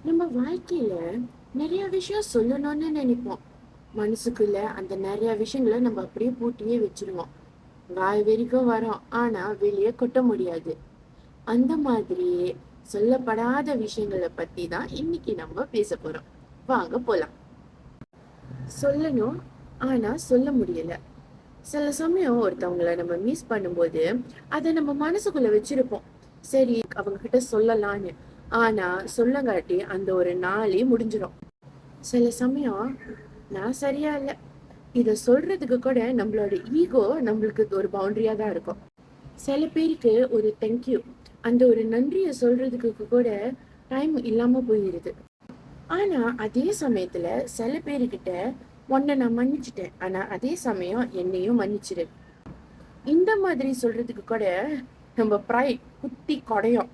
நம்ம வாழ்க்கையில நிறைய விஷயம் சொல்லணும்னு நினைப்போம். மனசுக்குள்ள அந்த நிறைய விஷயங்களை நம்ம அப்படியே பூட்டியே வச்சிருவோம். வாய் வரைக்கும் வரோம், ஆனா வெளியே கொட்ட முடியாது. அந்த மாதிரியே சொல்லப்படாத விஷயங்களை பத்தி தான் இன்னைக்கு நம்ம பேச போறோம். வாங்க போலாம். சொல்லணும், ஆனா சொல்ல முடியல. சில சமயம் ஒருத்தவங்கள நம்ம மிஸ் பண்ணும்போது அதை நம்ம மனசுக்குள்ள வச்சிருப்போம். சரி, அவங்க கிட்ட சொல்லலான்னு. ஆனா சொல்லங்காட்டி அந்த ஒரு நாளே முடிஞ்சிடும். சில சமயம் நான் சரியா இல்ல, இத சொல்றதுக்கு கூட நம்மளோட ஈகோ நம்மளுக்கு ஒரு பவுண்டரியா தான் இருக்கும். சில பேருக்கு ஒரு தேங்க்யூ, அந்த ஒரு நன்றியை சொல்றதுக்கு கூட டைம் இல்லாம போயிருது. ஆனா அதே சமயத்துல சில பேருக்கிட்ட உன்னை நான் மன்னிச்சிட்டேன், ஆனா அதே சமயம் என்னையும் மன்னிச்சிடு, இந்த மாதிரி சொல்றதுக்கு கூட நம்ம ப்ரைட் குத்தி கொடையும்.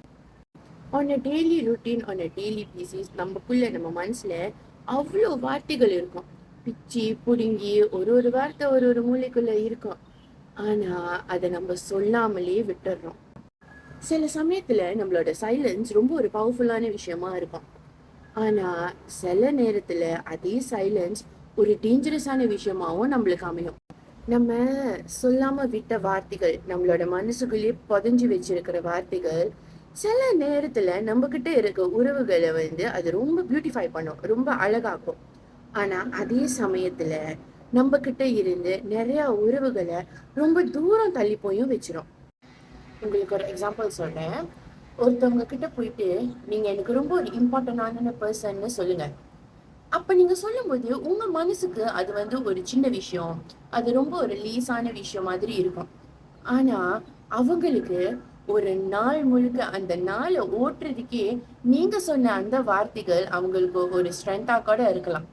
On a daily routine, on a daily basis நமக்குள்ள நம்ம மனசுல அவ்வளோ வார்த்தைகள் இருக்கும். பிச்சி புடுங்கி ஒரு ஒரு வார்த்தை ஒரு ஒரு மூளைக்குள்ள இருக்கும். ஆனா அதை நம்ம சொல்லாமலே விட்டுடுறோம். சில சமயத்துல நம்மளோட சைலன்ஸ் ரொம்ப ஒரு பவர்ஃபுல்லான விஷயமா இருக்கும். ஆனா சில நேரத்துல அதே சைலன்ஸ் ஒரு டேஞ்சரஸான விஷயமாவும் நம்மளுக்கு அமையும். நம்ம சொல்லாம விட்ட வார்த்தைகள், நம்மளோட மனசுக்குள்ளேயே புதைஞ்சு வச்சிருக்கிற வார்த்தைகள், சில நேரத்துல நம்ம கிட்ட இருக்க உறவுகளை அது ரொம்ப பியூட்டிஃபை பண்ணும், ரொம்ப அழகாக்கும். ஆனா அதே சமயத்துல நம்ம கிட்ட இருந்து நிறைய உறவுகளை ரொம்ப தூரம் தள்ளி போயும் வச்சிரும். உங்களுக்கு ஒரு எக்ஸாம்பிள் சொல்றேன். ஒருத்தவங்க கிட்ட போயிட்டு, நீங்க எனக்கு ரொம்ப ஒரு இம்பார்ட்டன்டான பர்சன்னு சொல்லுங்க. அப்ப நீங்க சொல்லும்போது உங்க மனசுக்கு அது ஒரு சின்ன விஷயம், அது ரொம்ப ஒரு லேசான விஷயம் மாதிரி இருக்கும். ஆனா அவங்களுக்கு ஒரு நாள் முழுக்க அந்த நாளை ஓட்டுறதுக்கே நீங்க சொன்ன அந்த வார்த்தைகள் அவங்களுக்கு ஒரு ஸ்ட்ரென்த்தா கூட இருக்கலாம்.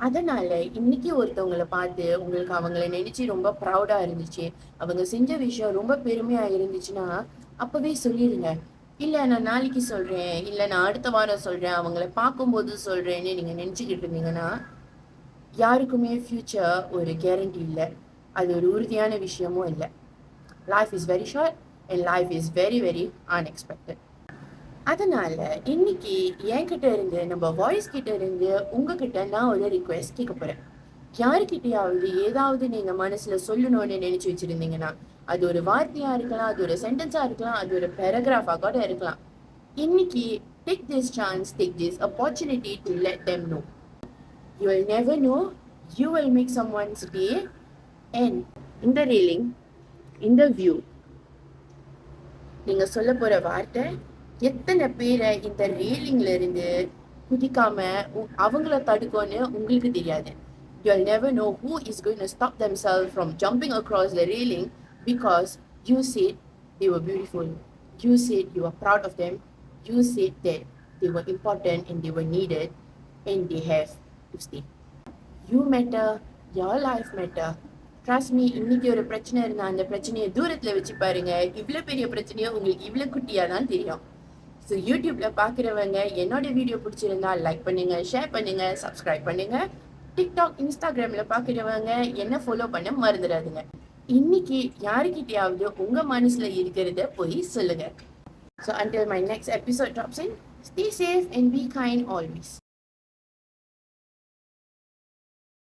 அதனால இன்னைக்கு ஒருத்தவங்களை பார்த்து உங்களுக்கு அவங்கள நினைச்சு ரொம்ப ப்ரௌடா இருந்துச்சு, அவங்க செஞ்ச விஷயம் ரொம்ப பெருமையா இருந்துச்சுன்னா அப்பவே சொல்லிடுங்க. இல்ல நான் நாளைக்கு சொல்றேன், இல்ல நான் அடுத்த வாரம் சொல்றேன், அவங்கள பார்க்கும்போது சொல்றேன்னு நீங்க நினைச்சுக்கிட்டு இருந்தீங்கன்னா யாருக்குமே ஃபியூச்சர் ஒரு கேரண்டி இல்லை, அது ஒரு உறுதியான விஷயமும் இல்லை. Life is very short and life is very very unexpected. அதனால இன்னைக்கு என்கிட்ட இருந்து, நம்ம வாய்ஸ் கிட்ட இருந்து உங்ககிட்ட நான் ஒரு ரிக்வெஸ்ட் கேட்க போறேன். யாருக்கிட்டையாவது ஏதாவது நீங்க மனசுல சொல்லணும்னு நினைச்சு வச்சிருந்தீங்கன்னா, அது ஒரு வார்த்தையா இருக்கலாம், அது ஒரு சென்டென்ஸா இருக்கலாம், அது ஒரு பேராகிராஃபா கூட இருக்கலாம். இன்னைக்கு take this chance, take this opportunity to let them know. You will never know, you will make someone's day. And இந்த ரீலிங், இந்த வியூ, நீங்க சொல்ல போற வார்த்தை எத்தனை பேரை இந்த ரீலிங்ல இருந்து குதிக்காம அவங்கள தடுக்கும்னு உங்களுக்கு தெரியாது. You'll never know who is going to stop themselves from jumping across the railing because you said they were beautiful. You said you were proud of them. You said that they were important and they were needed and they have to stay. You matter, your life matter. Trust me, இன்னைக்கு ஒரு பிரச்சனை இருந்தா அந்த பிரச்சனையை தூரத்துல வச்சு பாருங்க, இவ்வளவு பெரிய பிரச்சனையோ உங்களுக்கு இவ்வளவு குட்டியா தான் தெரியும். ஸோ யூடியூப்ல பாக்குறவங்க என்னோட வீடியோ பிடிச்சிருந்தா லைக் பண்ணுங்க, ஷேர் பண்ணுங்க, சப்ஸ்கிரைப் பண்ணுங்க. டிக்டாக், இன்ஸ்டாகிராம்ல பாக்குறவங்க என்ன ஃபாலோ பண்ண மறந்துடாதுங்க. இன்னைக்கு யாருக்கிட்டையாவது உங்க மனசுல இருக்கிறத போய் சொல்லுங்க. So until my next episode drops in, stay safe and be kind always.